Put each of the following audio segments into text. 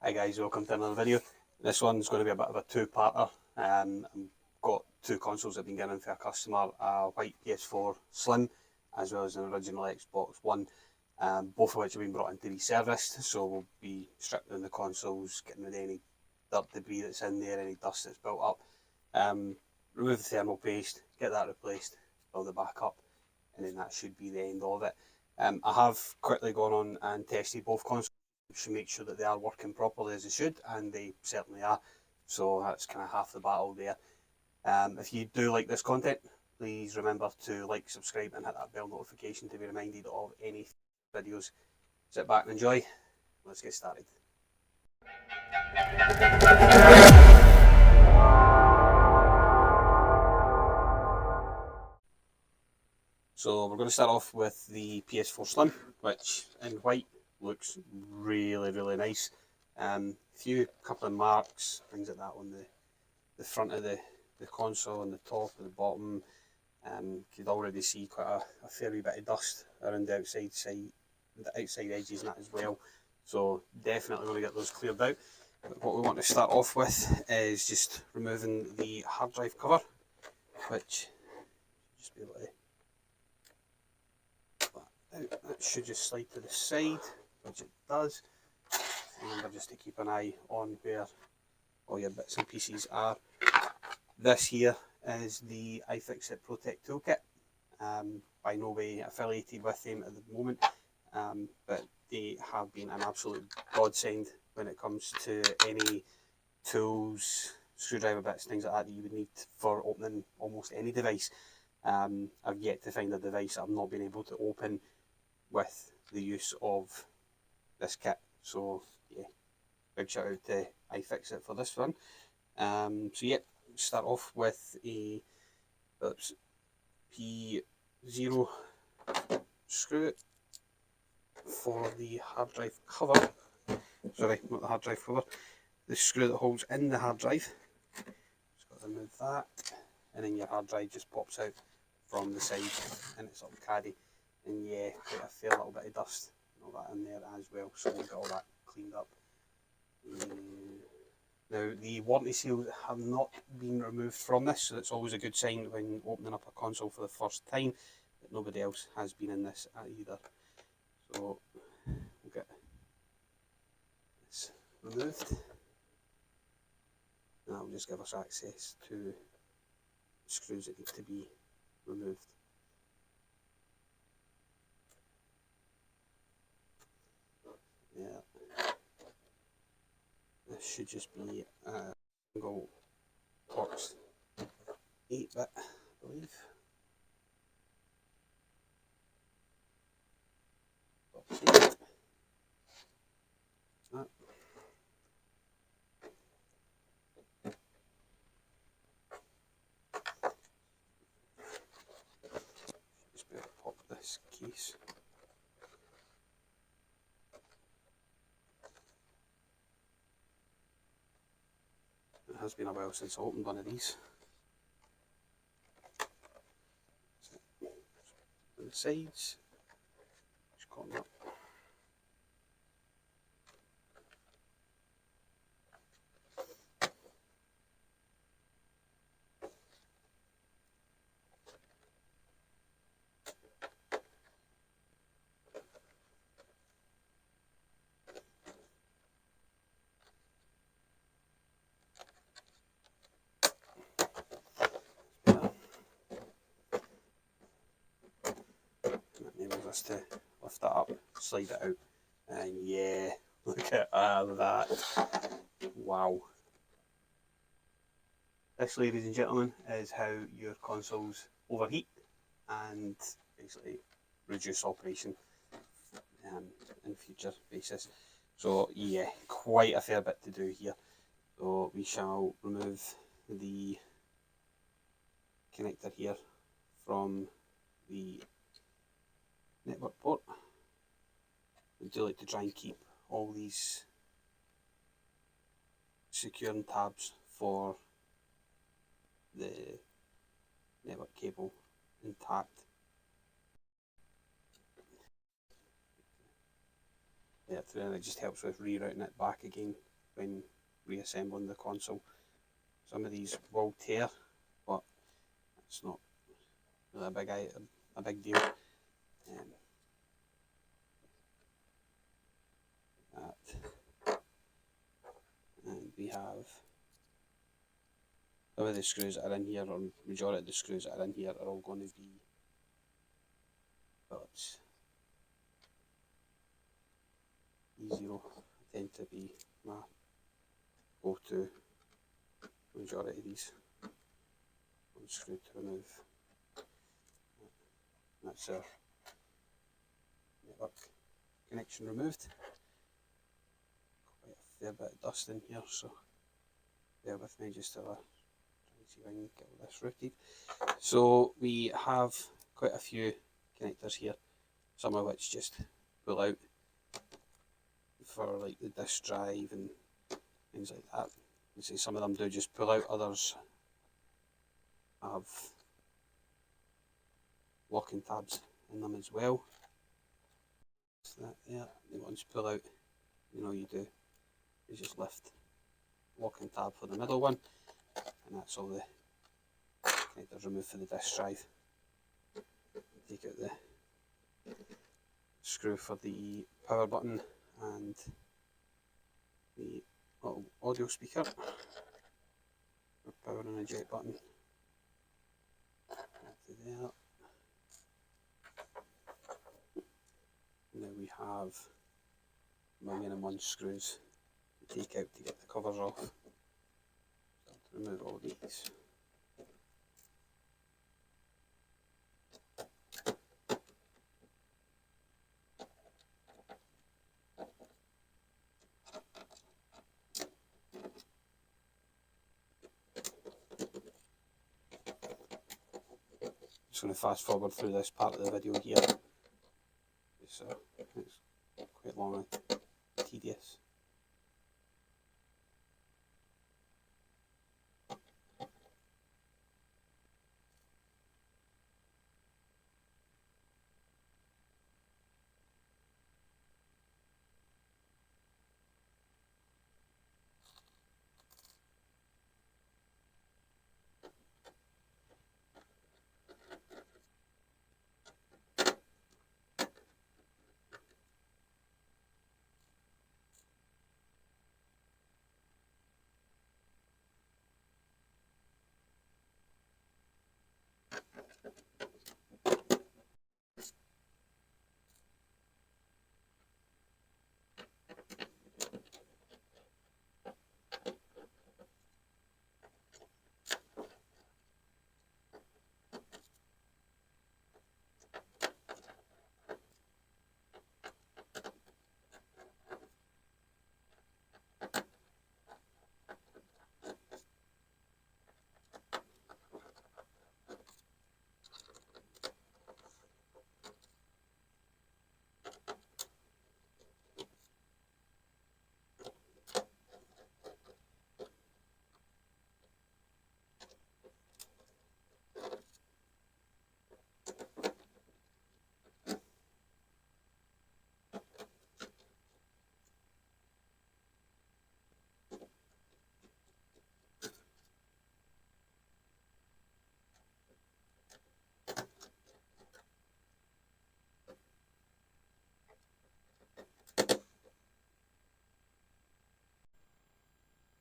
Hi guys, welcome to another video. This one's going to be a bit of a two-parter. I've got two consoles I've been getting for a customer, a white PS4 Slim as well as an original Xbox One, both of which have been brought in to be serviced, so we'll be stripping the consoles, getting rid of any dirt debris that's in there, any dust that's built up, remove the thermal paste, get that replaced, build it back up, and then that should be the end of it. I have quickly gone on and tested both consoles to make sure that they are working properly as they should, and they certainly are, so that's kind of half the battle there. If you do like this content, please remember to like, subscribe and hit that bell notification to be reminded of any videos. Sit back and enjoy. Let's get started. So we're going to start off with the PS4 Slim, which in white looks really nice. Couple of marks, things like that on the front of the console and the top and the bottom. You could already see quite a fair wee bit of dust around the outside edges and that as well. So definitely going to get those cleared out. But what we want to start off with is just removing the hard drive cover, which just be able to that should just slide to the side, which it does. Remember just to keep an eye on where all your bits and pieces are. This here is the iFixit Protect Toolkit. By no way affiliated with them at the moment, but they have been an absolute godsend when it comes to any tools, screwdriver bits, things like that you would need for opening almost any device. I've yet to find a device I've not been able to open with the use of this kit. So yeah, big shout out to iFixit for this one. So yeah, start off with a P0 screw for the hard drive cover. Sorry, not the hard drive cover. The screw that holds in the hard drive. Just got to remove that, and then your hard drive just pops out from the side and it's all caddy. And yeah, quite a fair little bit of dust and all that in there as well, so we'll get all that cleaned up. Now the warranty seals have not been removed from this, so it's always a good sign when opening up a console for the first time that nobody else has been in this either. So we'll get this removed. And that'll just give us access to screws that need to be removed. Yeah, this should just be a single box 8-bit, I believe. Box 8. That. Just be able to pop this case. It has been a while since I opened one of these. On the sides, just cotton up. Us to lift that up, slide it out, and yeah, look at that. Wow. This, ladies and gentlemen, is how your consoles overheat and basically reduce operation in future basis. So yeah, quite a fair bit to do here. So we shall remove the connector here from the network port. We do like to try and keep all these securing tabs for the network cable intact. Yeah, and it just helps with rerouting it back again when reassembling the console. Some of these will tear, but it's not really a big deal. That. And we have some of the screws that are in here, or majority of the screws that are in here, are all going to be Phillips E0. Tend to be my go-to majority of these. One screw to remove. That's our network connection removed. Quite a fair bit of dust in here, so bear with me just till I try and see if I can get all this routed. So we have quite a few connectors here, some of which just pull out for like the disk drive and things like that. You see some of them do just pull out, others have locking tabs in them as well. So that there, the ones pull out, you know, you do is just lift locking tab for the middle one, and that's all the connectors removed for the disk drive. Take out the screw for the power button and the little audio speaker for power and eject button. To there. Now we have 1,001 screws to take out to get the covers off. So to remove all these. Just going to fast forward through this part of the video here. So it's quite long and tedious.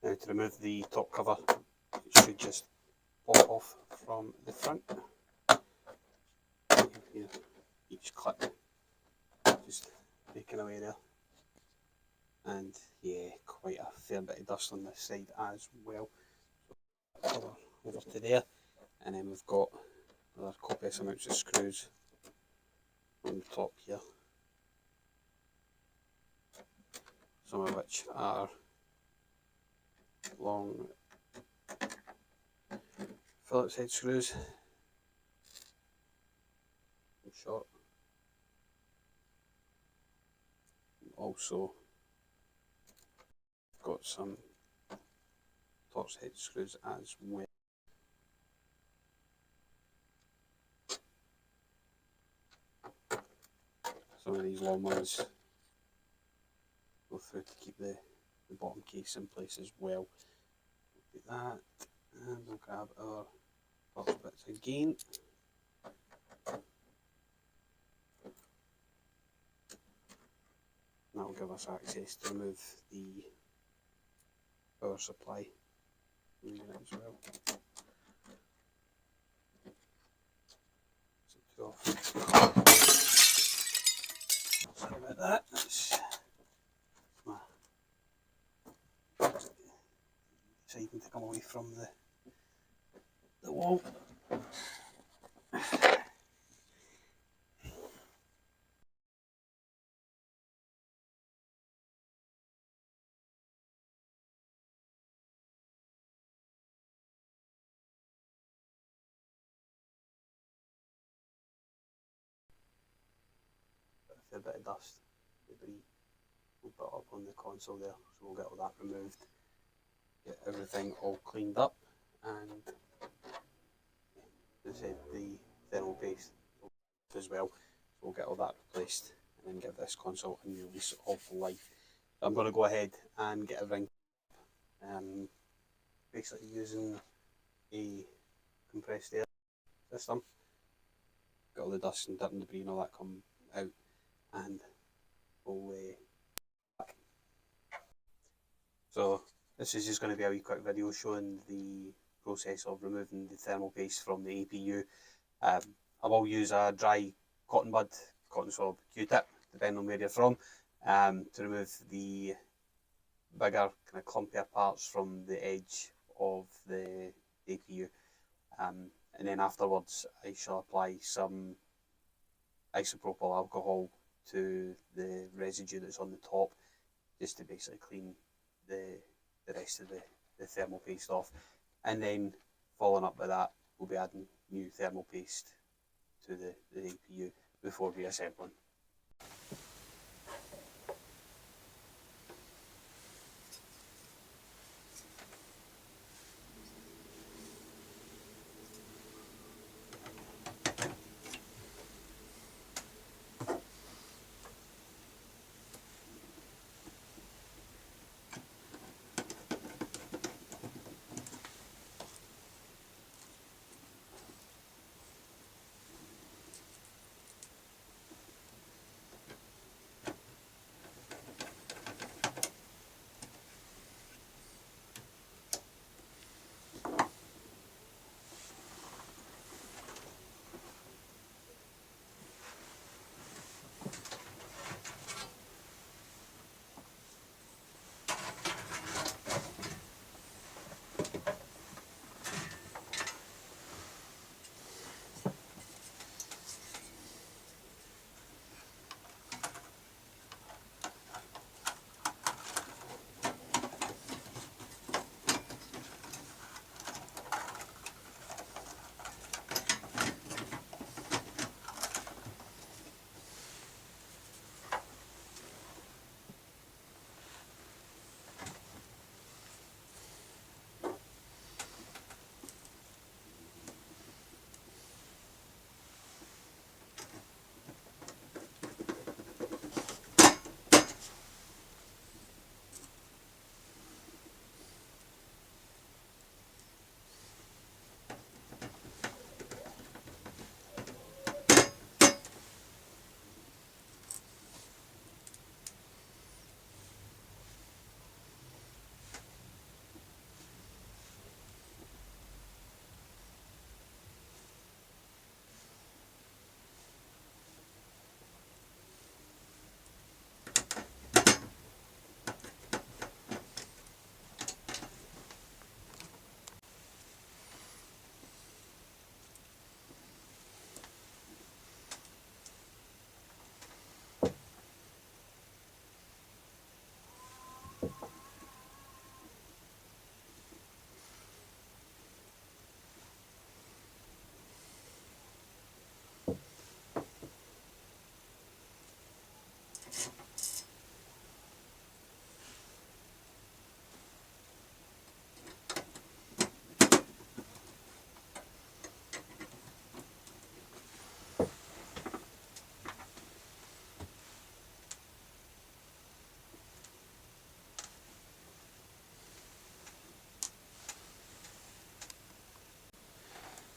Now to remove the top cover, it should just pop off from the front. Here, each clip, just making away there. And yeah, quite a fair bit of dust on this side as well. So cover over to there, and then we've got another copious amounts of screws on the top here. Some of which are long Phillips head screws, and short. Also got some Torx head screws as well. Some of these long ones go through to keep the the bottom case in place as well. Do that, and we'll grab our box bits again. That will give us access to remove the power supply unit as well. Sorry about that. Deciding to come away from the wall. A fair bit of dust, debris, we'll put up on the console there, so we'll get all that removed, get everything all cleaned up, and as I said, the thermal paste as well, so we'll get all that replaced and then give this console a new lease of life. So I'm going to go ahead and get everything, basically using a compressed air system, got all the dust and dirt and debris and all that come out, and we'll back. So this is just going to be a wee quick video showing the process of removing the thermal paste from the APU. I will use a dry cotton bud, cotton swab, Q-tip, depending on where you're from, to remove the bigger kind of clumpier parts from the edge of the APU. And then afterwards I shall apply some isopropyl alcohol to the residue that's on the top, just to basically clean the rest of the thermal paste off. And then following up by that, we'll be adding new thermal paste to the APU before reassembling.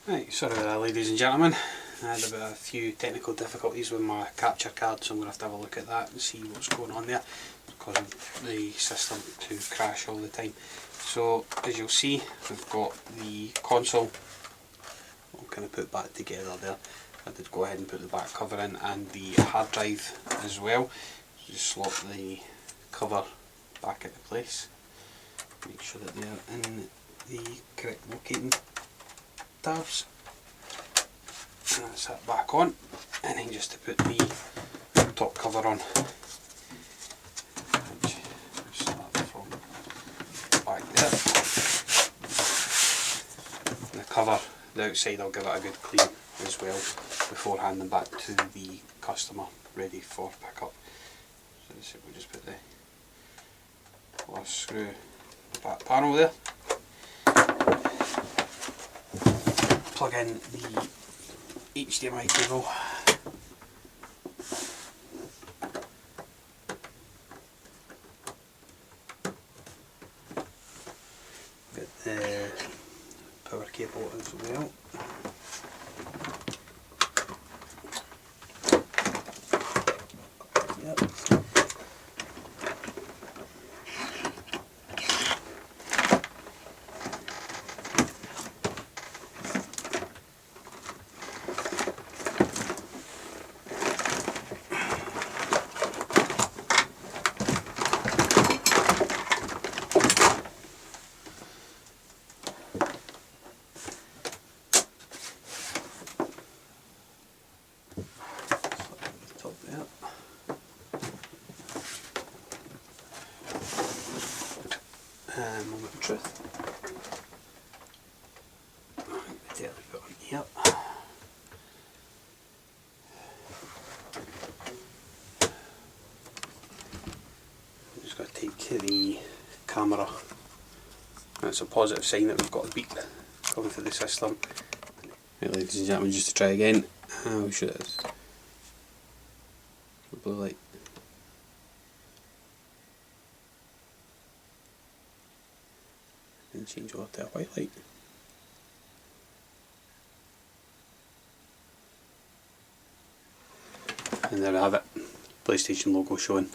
Right, sorry about that, ladies and gentlemen. I had a few technical difficulties with my capture card, so I'm going to have to have a look at that and see what's going on there, causing the system to crash all the time. So as you'll see, we've got the console all kind of put back together there. I did go ahead and put the back cover in, and the hard drive as well. Just slot the cover back into place. Make sure that they're in the correct locating tabs. And that's that back on, and then just to put the top cover on, which start from back there. And the cover, the outside, I'll give it a good clean as well before handing back to the customer ready for pickup. So we'll just put the last screw the back panel there. Plug in the HDMI cable. Get the power cable as well. Yep. Top there. Moment of truth. There we go. Yep. I'm just going to take the camera. That's a positive sign that we've got a beep coming through the system. Right, ladies and gentlemen, just to try again. Oh shit, it's the blue light. And change over to a white light. And there we have it, PlayStation logo showing.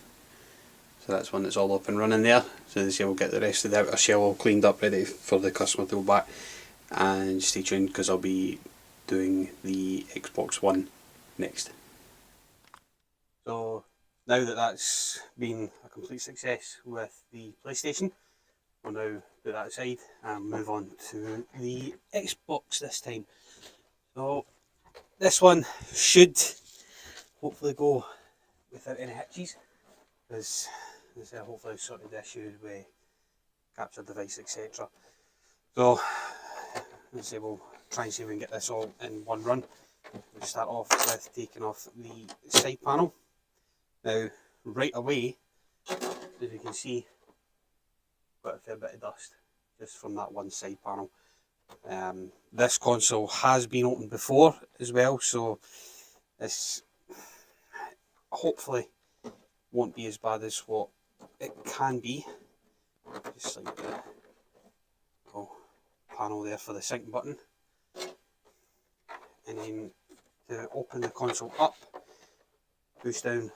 So that's one that's all up and running there. So this year we'll get the rest of the outer shell all cleaned up, ready for the customer to go back. And stay tuned, because I'll be doing the Xbox One next. So now that that's been a complete success with the PlayStation, we'll now put that aside and move on to the Xbox this time. So this one should hopefully go without any hitches, because hopefully I've sorted the issues with capture device, etc. So let's say we'll try and see if we can get this all in one run. We'll start off with taking off the side panel. Now right away, as you can see, got a fair bit of dust just from that one side panel. This console has been opened before as well, so this hopefully won't be as bad as what it can be. Just like the panel there for the sync button, and then to open the console up, push down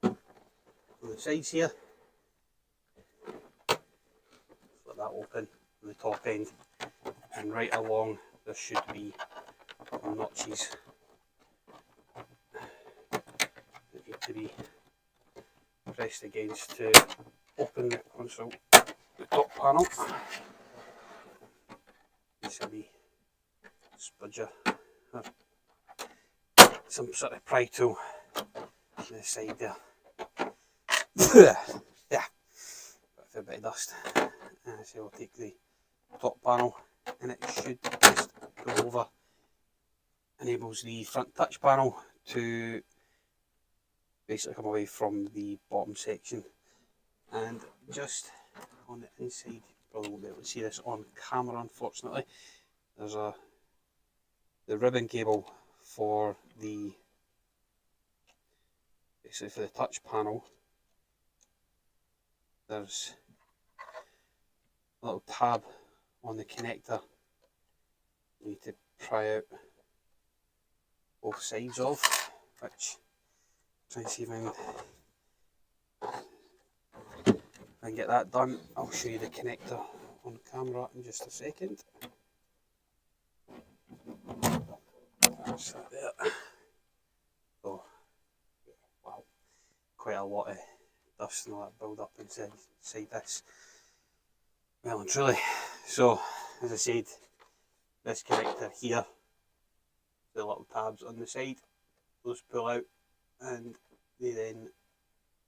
on the sides here, let that open on the top end, and right along there should be notches that need to be pressed against to open the console, the top panel. This will be spudger or some sort of pry tool on the side there. Yeah, got a fair bit of dust. So we'll take the top panel, and it should just go over. Enables the front touch panel to basically come away from the bottom section, and just on the inside, you probably won't be able to see this on camera unfortunately, there's the ribbon cable for the basically for the touch panel. There's a little tab on the connector. You need to pry out both sides of, which try and see if I can get that done. I'll show you the connector on camera in just a second. That's that there. So, wow, quite a lot of dust and all that build up inside this. Well and truly. So, as I said, this connector here, the little tabs on the side, those pull out and they then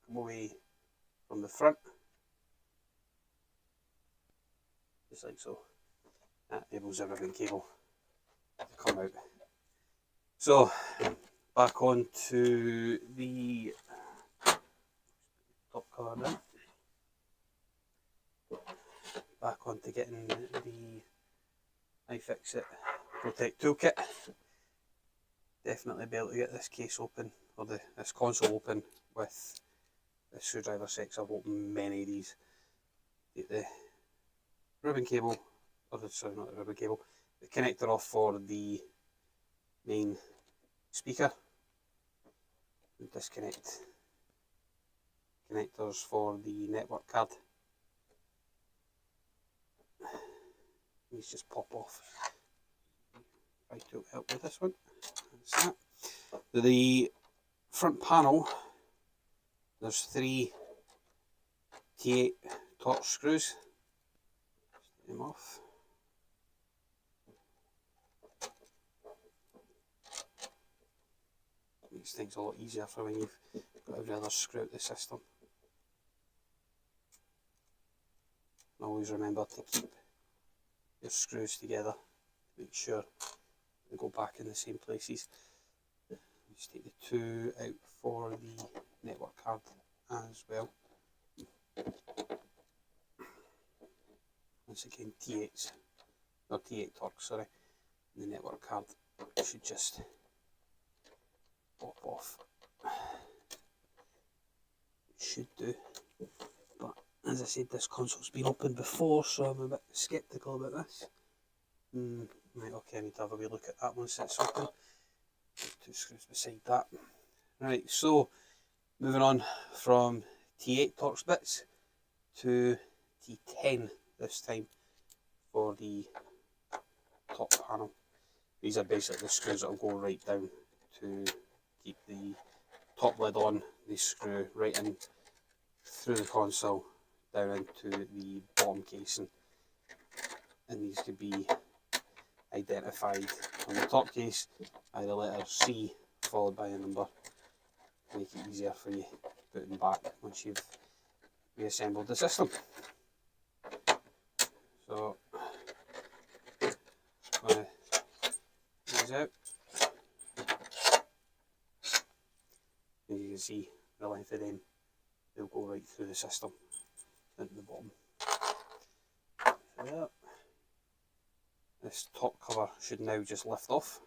come away from the front, just like so. That enables the ribbon cable to come out. So, back on to the top cover now. Back on to getting the iFixit Protect Toolkit. Definitely be able to get this case open, or this console open, with the screwdriver sets. I've opened many of these. Get the ribbon cable, sorry, not the ribbon cable, the connector off for the main speaker. And disconnect connectors for the network card. These just pop off. Try to help with this one. That's that. The front panel, there's 3 T8 torch screws. Take them off. Makes things a lot easier for when you've got every other screw out the system. And always remember to keep your screws together to make sure they go back in the same places. Just take the 2 out for the network card as well. Once again, T8s, or T8 torques, sorry. The network card should just pop off. It should do. But as I said, this console's been opened before, so I'm a bit sceptical about this. Right, okay, I need to have a wee look at that once it's open. 2 screws beside that. Right, so moving on from T8 torx bits to T10 this time for the top panel. These are basically the screws that will go right down to keep the top lid on. They screw right in through the console down into the bottom casing, and these could be identified on the top case by the letter C followed by a number. Make it easier for you to put them back once you've reassembled the system. So, I'm going to these out. As you can see, the length of them, they'll go right through the system into the bottom. So there. This top cover should now just lift off,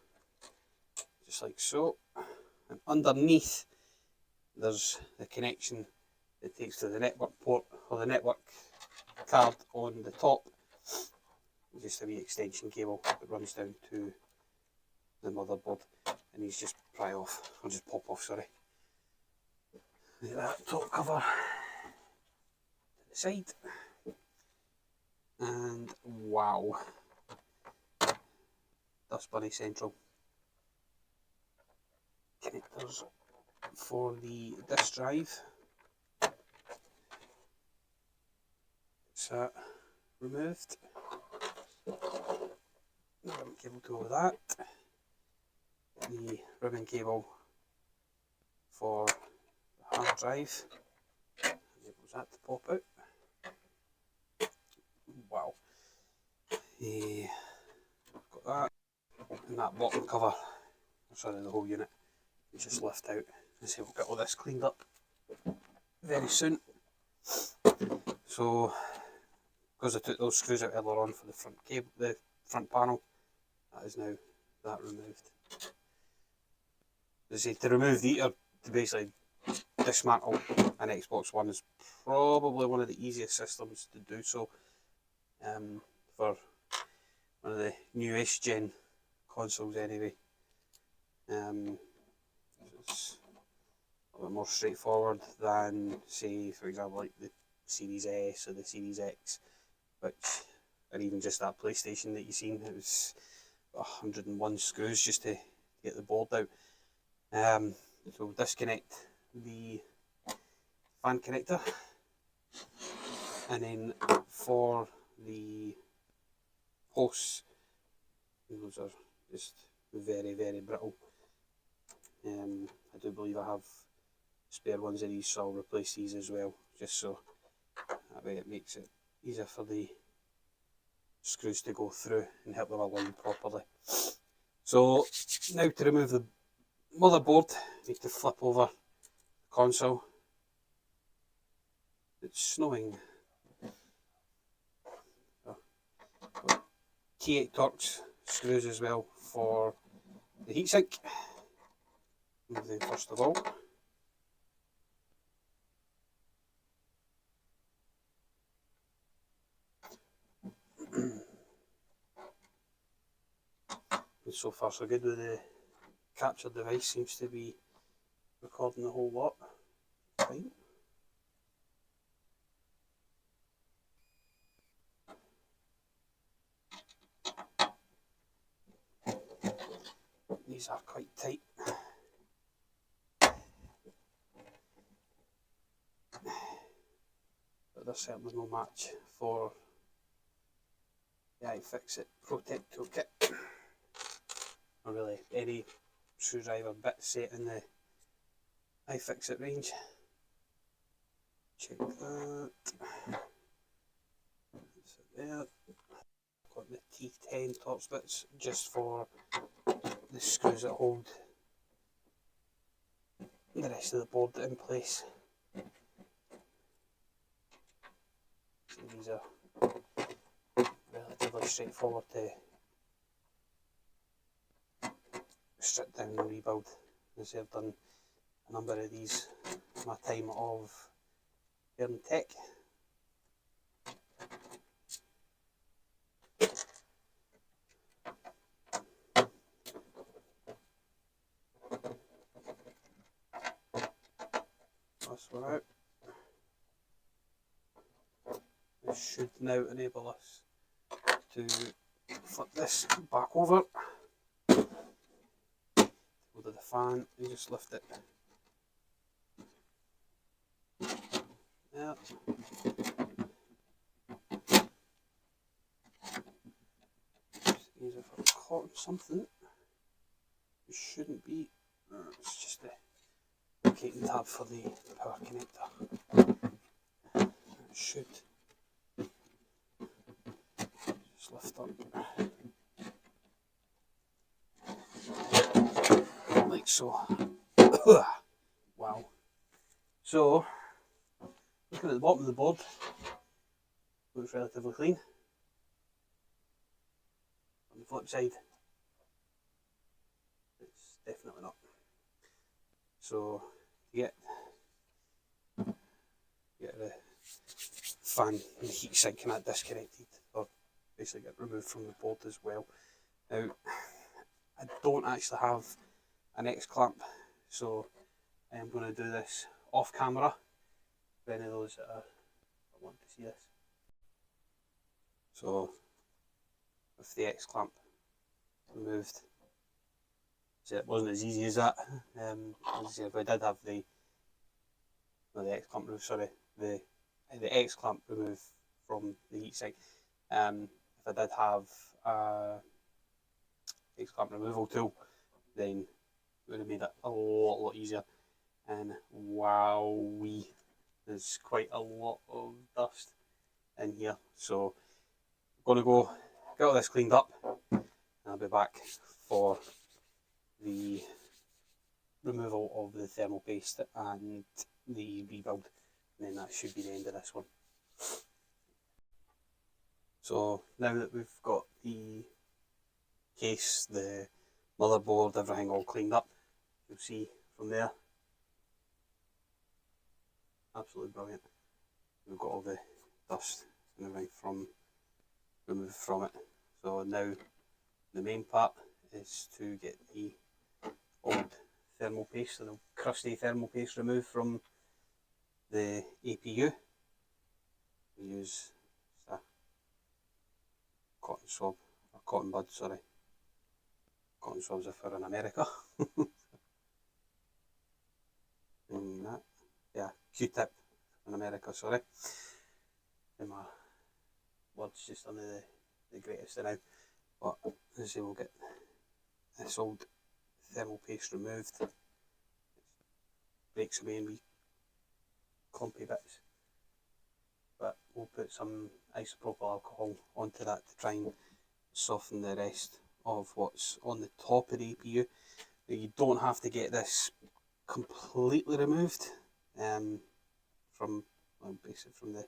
just like so. And underneath, there's the connection that takes to the network port, or the network card on the top. Just a wee extension cable that runs down to the motherboard, and these just pry off, or just pop off, sorry. Look at that top cover to the side, and wow, Dust Bunny Central. Connectors for the disk drive. It's that removed. The ribbon cable to go with that. The ribbon cable for the hard drive. Enables that to pop out. Wow. Got that. And that bottom cover, sorry, the whole unit, just lift out. And so we'll get all this cleaned up very soon. So, because I took those screws out earlier on for the front cable, the front panel, that is now that removed. As I say, to remove the, or to basically dismantle an Xbox One is probably one of the easiest systems to do so. For one of the newest gen consoles anyway. It's a bit more straightforward than, say, for example, like the Series S or the Series X, which, or even just that PlayStation that you've seen, it was 101 screws just to get the board out. So we'll disconnect the fan connector, and then for the hosts, those are just very, very brittle. I do believe I have spare ones of these, so I'll replace these as well, just so that way it makes it easier for the screws to go through and help them align properly. So now to remove the motherboard, you need to flip over the console. It's snowing. T8 Torx screws as well for the heatsink. Remove them first of all. And so far so good with the capture device, seems to be recording the whole lot. Fine. These are quite tight. But they're certainly no match for the iFixit Protect toolkit. Or really any screwdriver bit set in the iFixit range. Check that. That's it there. Got the T10 Torx bits just for the screws that hold the rest of the board in place. So these are relatively straightforward to strip down and rebuild, as I've done a number of these in my time of learning tech. This one out. This should now enable us to flip this back over. Go to the fan and just lift it. There. These if I've caught on something. It shouldn't be. It's just the locating tab for the power connector. It should just lift up like so. Wow. So, looking at the bottom of the board, looks relatively clean. On the flip side, it's definitely not. So, to get the fan and the heatsink and that disconnected, or basically get removed from the board as well. Now, I don't actually have an X clamp, so I am going to do this off camera for any of those that want to see this. So, with the X clamp removed, so it wasn't as easy as that. As I said, if I did have the X clamp removed, sorry, the X clamp removed from the heatsink, if I did have X clamp removal tool, then it would have made it a lot easier. And wowee, there's quite a lot of dust in here. So I'm going to go get all this cleaned up, and I'll be back for the removal of the thermal paste and the rebuild, and then that should be the end of this one. So now that we've got the case, the motherboard, everything all cleaned up, you'll see from there, absolutely brilliant. We've got all the dust and everything removed from it. So now the main part is to get the old thermal paste, so the crusty thermal paste removed from the APU. We use a cotton swab, or cotton bud, sorry. Cotton swabs if we're in America. And that, yeah, Q-tip in America, sorry. And my word's just under the greatest now. But as I say, we'll get this old thermal paste removed. It breaks away in wee clumpy bits. But we'll put some isopropyl alcohol onto that to try and soften the rest of what's on the top of the APU. Now, you don't have to get this completely removed from basically from the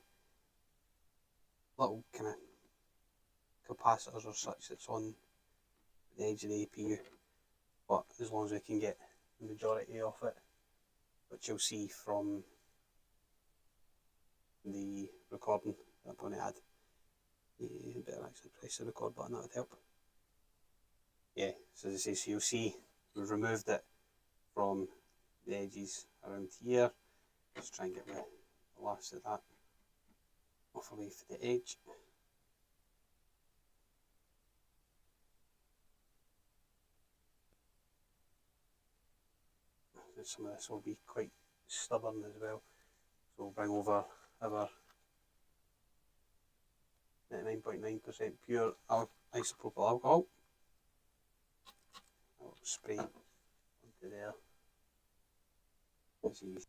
little kind of capacitors or such that's on the edge of the APU, but as long as we can get the majority of it, which you'll see from the recording that I'm going to add. You better actually press the record button, that would help. Yeah, so as I say, so you'll see we've removed it from the edges around here. Just try and get the last of that off away from the edge. Some of this will be quite stubborn as well, so we'll bring over our 99.9% pure isopropyl alcohol. I'll spray onto there as easy.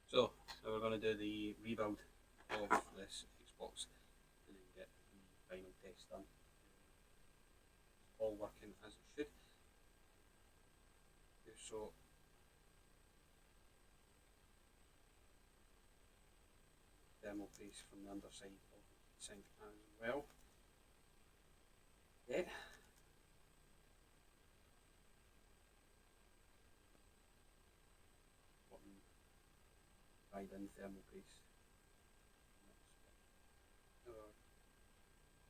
So we're going to do the rebuild of this Xbox and then get the final test done. It's all working as it should. So thermal paste from the underside of the sink as well. Yeah. Dried in thermal paste.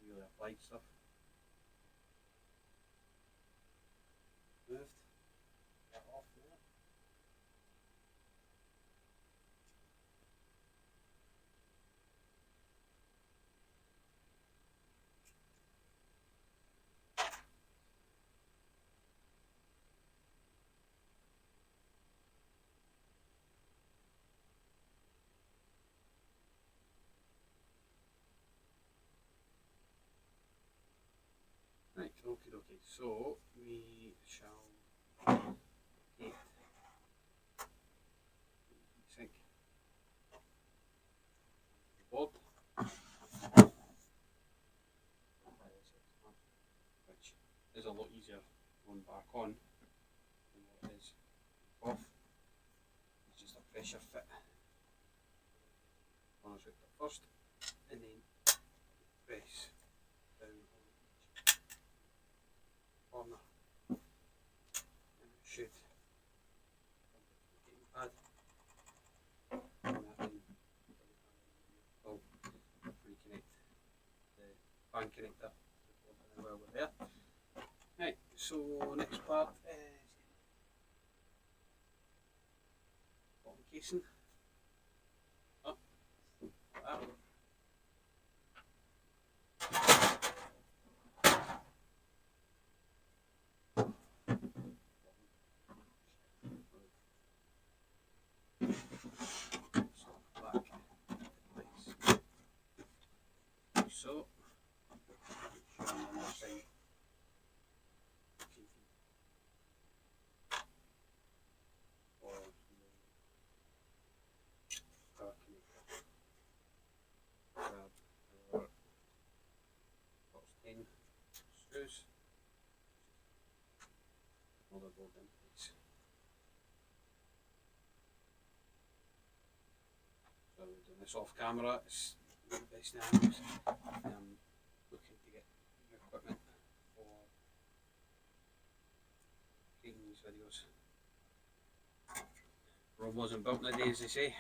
Really applied stuff. Moved. Get off there. Right, okay. So we shall get the sink board. one back on, and what it is off. It's just a pressure fit. Corners out there first, and then press down on each corner, and it should come to the gamepad. And that then will reconnect the fan connector to the board while we're there. Right, so next part is bottom casing. Up, like that. Back place. So, show on the underside. Or the power connector. Grab our box 10 screws. Hold the board in place. So we're doing this off camera. It's not the best angles. Looking to get new equipment for creating these videos. Rome wasn't built in a day, as they say.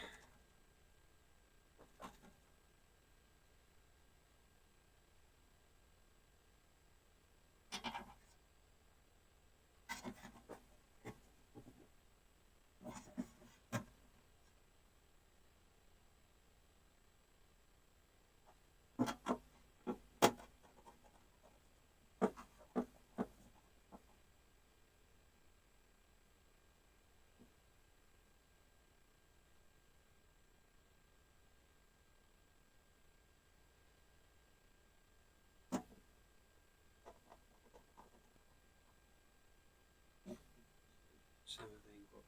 Same thing, got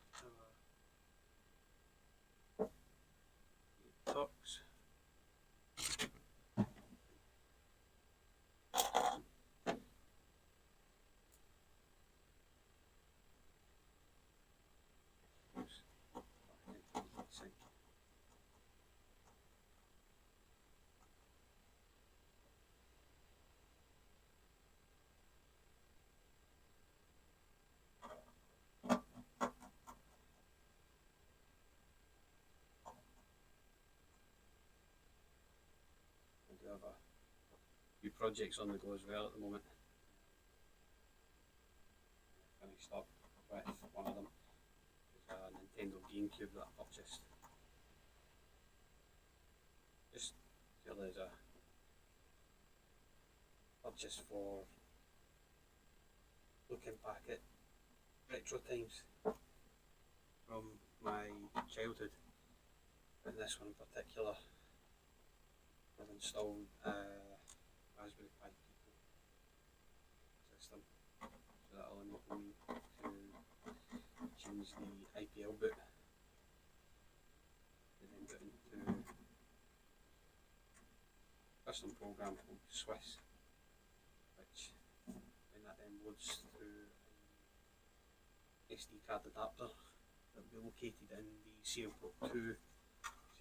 our tucks. We have a few projects on the go as well at the moment. Finished up with one of them. It's a Nintendo GameCube that I purchased. Just purely as a purchase for looking back at retro times from my childhood. And this one in particular, I've installed a Raspberry Pi system, so that'll enable me to change the IPL boot and then put into a custom program called Swiss, which when that then loads through an SD card adapter that will be located in the serial port 2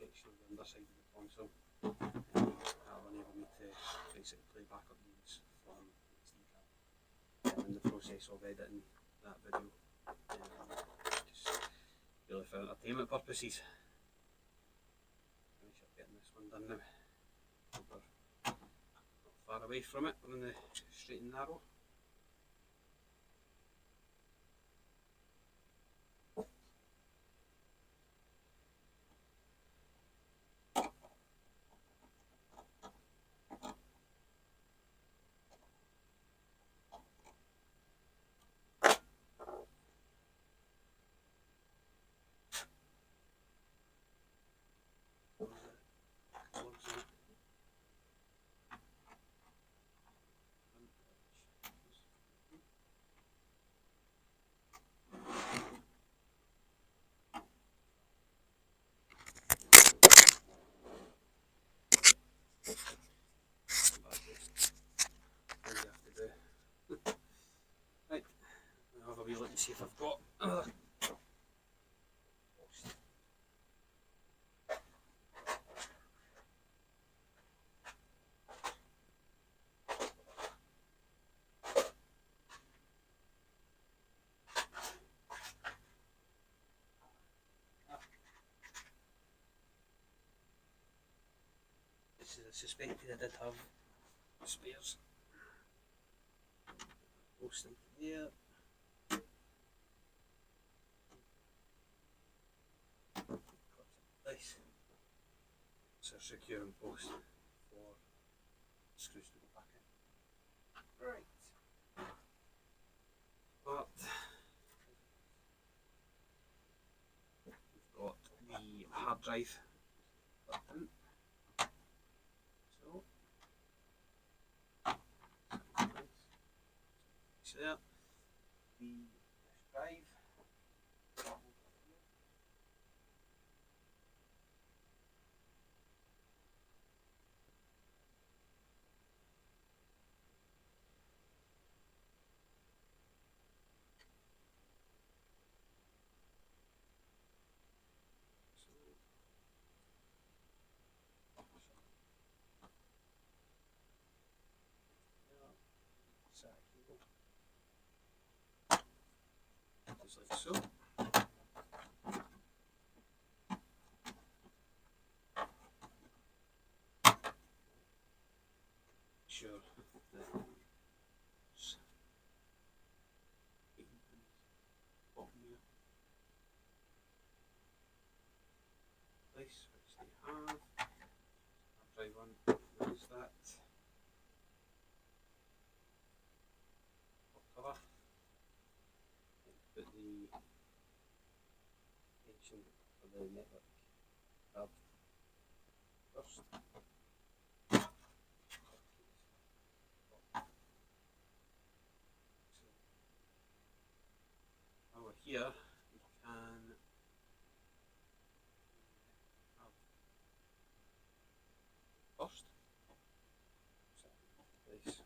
section of the underside of the console. That'll enable me to basically play backup games from the SD card. I'm in the process of editing that video, just really for entertainment purposes. Finish up getting this one done now. We're not far away from it, we're in the straight and narrow. as I suspected I did have spares. Post them there. This. So secure and post for screws to go back in. Right. But we've got the hard drive button. So there. The drive. Just like so. Sure. Place which they have. I'll try one. There's that. Cover. Put the extension for the network card first. Over here we can have first. Place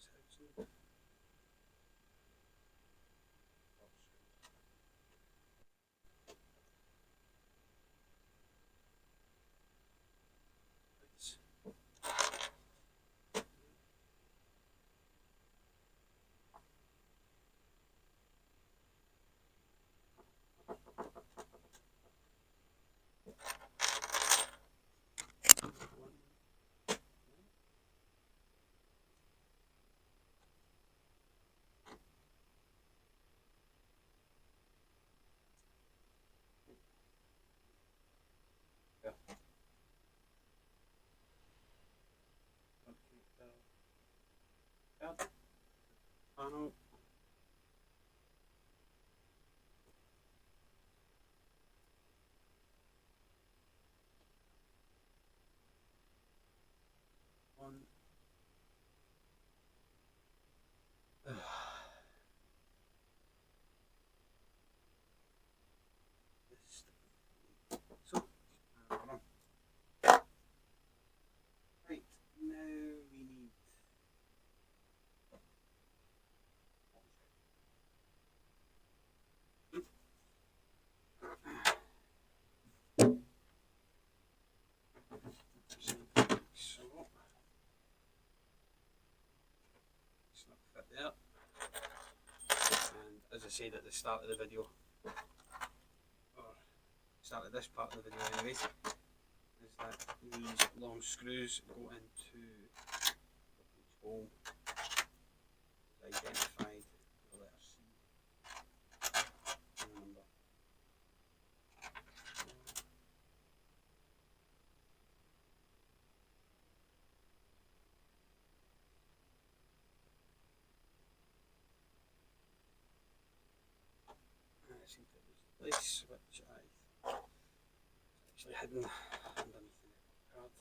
connector. Panel. One. So, right, now we need so it's not fit there. And as I said at the start of the video, or start of this part of the video anyway, is that these long screws go into each hole identified with the letter C and the number. I seem to lose the place, which I actually hidden underneath the network card.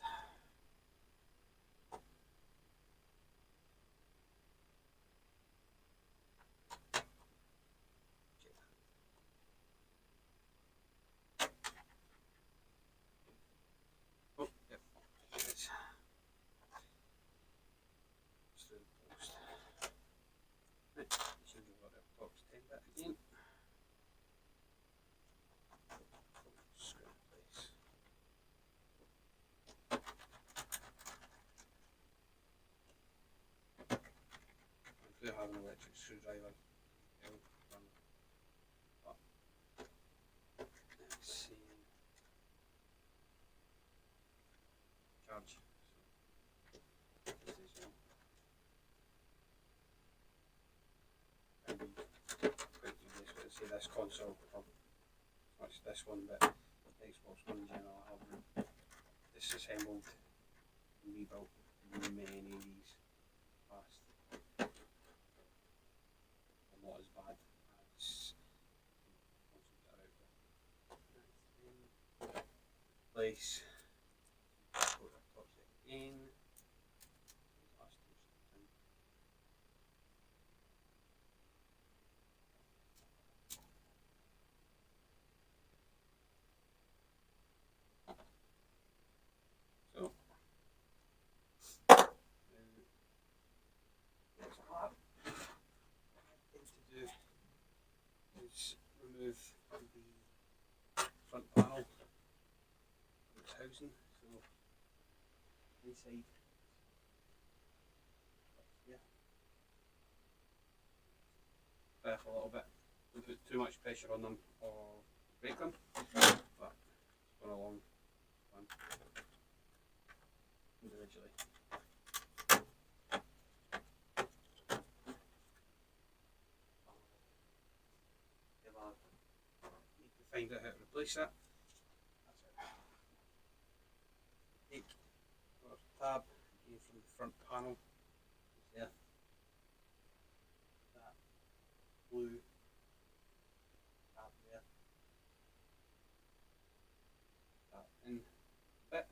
do have an electric screwdriver. But let's see. Charge. Say this console, not this one, but Xbox One in general, I have disassembled and rebuilt many of these past. They're not as bad as consoles that are out there. Place. Put the touch again. Last two something. So next part I think to do is remove the front panel from its housing. So inside here, back a little bit. Don't put too much pressure on them or break them, but it's gone along one individually. Need to find out how to replace that. That's it. Take our tab again from the front panel. There. That blue tab there. That in a bit.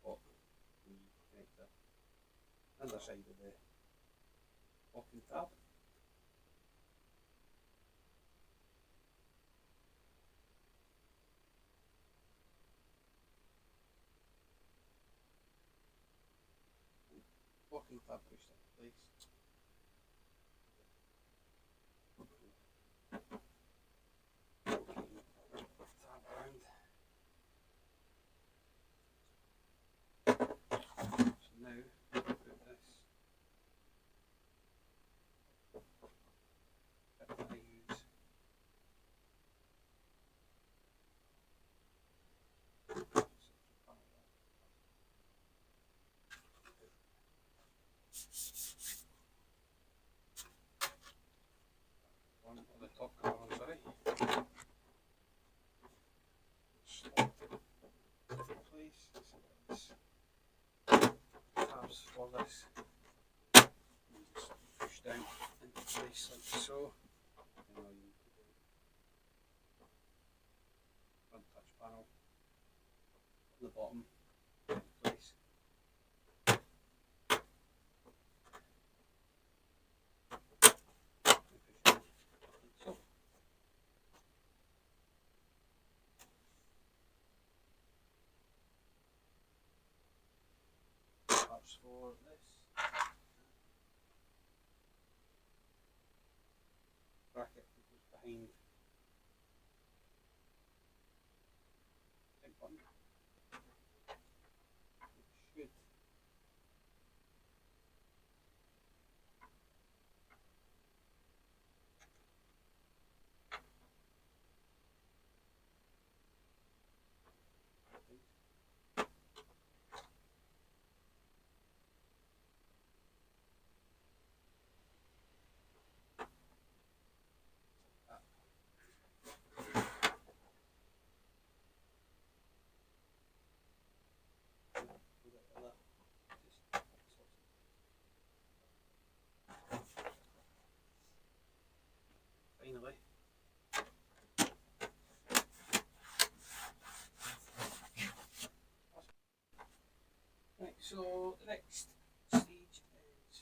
Pop the connector. Other side of the locking tab. Locking tab pushed into place. Tab around. So now put this bit that I use. One on the top cover, sorry. Slot into place. Tabs for this. And just push down into place like so. And now you need to do front touch panel on the bottom into place. So. Parts for this. Bracket that goes behind big button. It should finally. Right, so the next stage is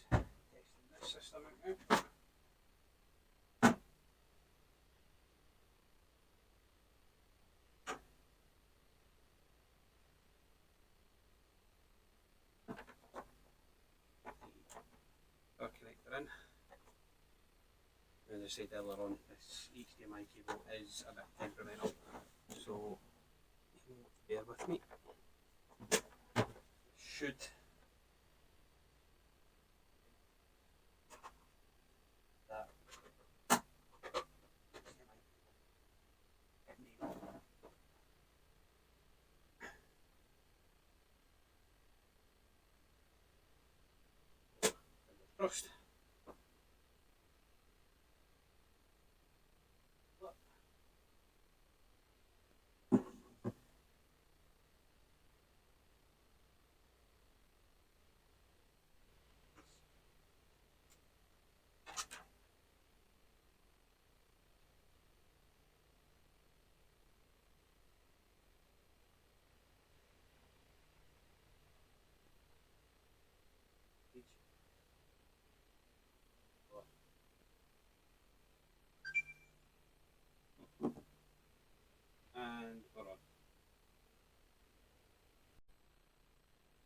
testing this system out now. Our connector in. As I said earlier on, this HDMI cable is a bit temperamental, so you need to bear with me. Rust. And we're on.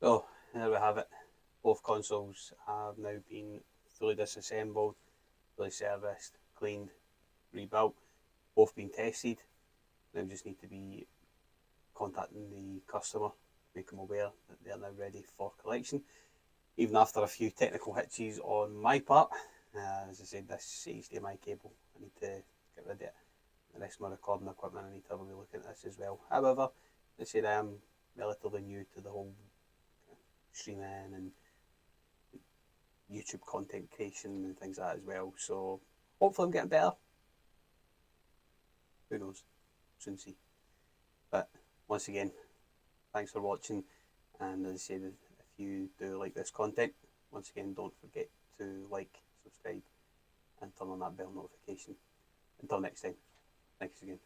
So there we have it. Both consoles have now been fully disassembled, fully serviced, cleaned, rebuilt. Both been tested. Now just need to be contacting the customer, make them aware that they're now ready for collection. Even after a few technical hitches on my part, as I said, this HDMI cable, I need to get rid of it. The rest of my recording equipment, I need to have a wee look at this as well. However, I said I am relatively new to the whole streaming and YouTube content creation and things like that as well. So hopefully I'm getting better. Who knows? Soon see. But once again, thanks for watching. And as I said, if you do like this content, once again, don't forget to like, subscribe, and turn on that bell notification. Until next time, thanks again.